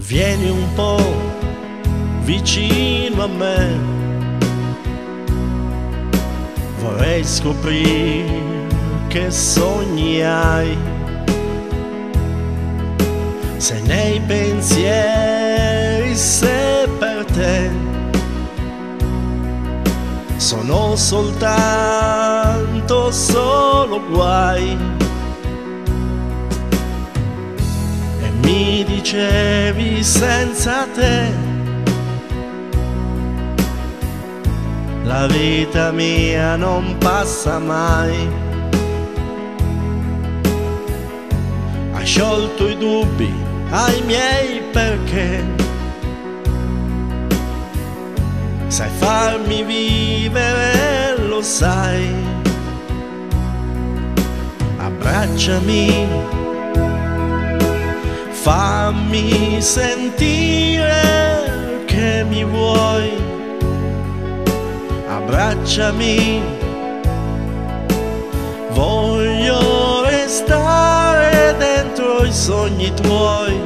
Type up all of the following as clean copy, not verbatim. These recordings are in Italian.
Vieni un po' vicino a me, vorrei scoprire che sogni hai, se nei pensieri, se per te sono solo guai. E mi dicevi senza te la vita mia non passa mai. Hai sciolto i dubbi ai miei perché, sai farmi vivere, lo sai. Abbracciami, fammi sentire che mi vuoi. Abbracciami, voglio restare dentro i sogni tuoi.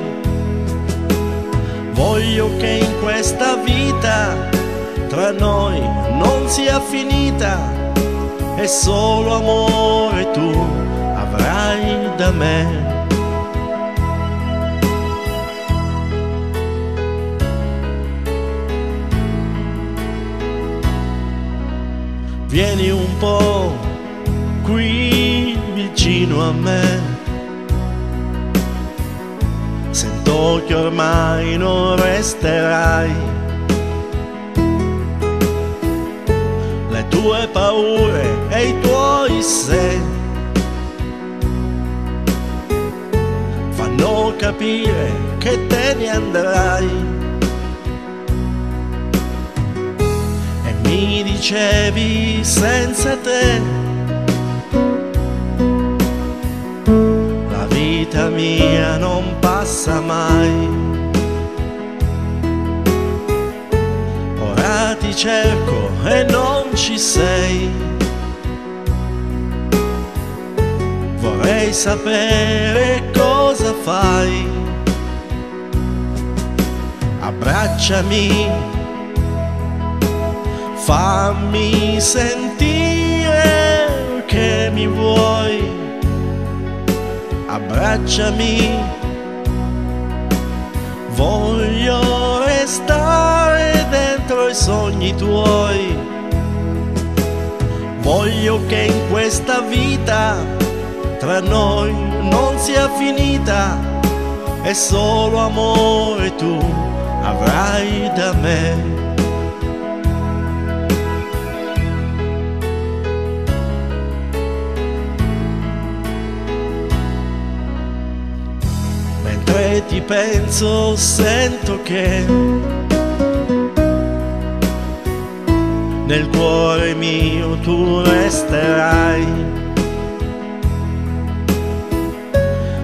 Voglio che in questa vita tra noi non sia finita, e solo amore tu avrai da me. Vieni un po' qui vicino a me, sento che ormai non resterai. Le tue paure e i tuoi se fanno capire che te ne andrai. Mi dicevi senza te la vita mia non passa mai. Ora ti cerco e non ci sei, vorrei sapere cosa fai. Abbracciami, fammi sentire che mi vuoi. Abbracciami, voglio restare dentro i sogni tuoi. Voglio che in questa vita tra noi non sia finita, e solo amore tu avrai da me. Mentre ti penso sento che nel cuore mio tu resterai.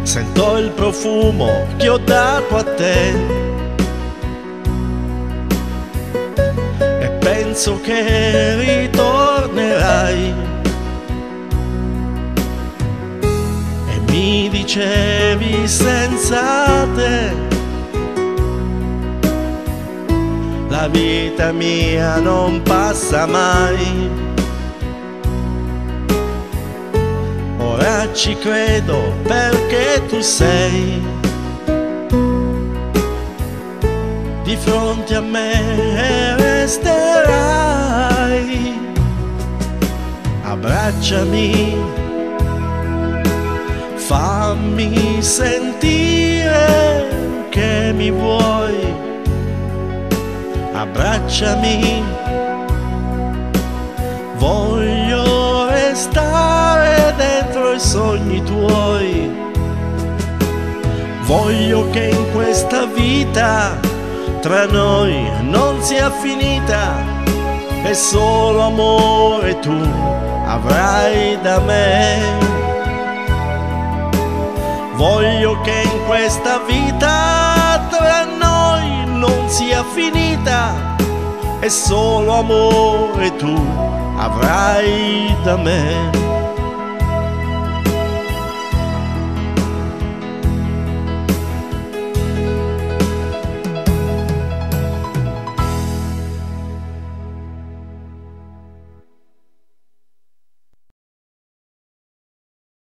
Sento il profumo che ho dato a te e penso che ritornerai. Mi dicevi senza te la vita mia non passa mai. Ora ci credo perché tu sei di fronte a me e resterai. Abbracciami, fammi sentire che mi vuoi. Abbracciami, voglio restare dentro i sogni tuoi. Voglio che in questa vita tra noi non sia finita, e solo amore tu avrai da me. Voglio che in questa vita tra noi non sia finita, e solo amore tu avrai da me.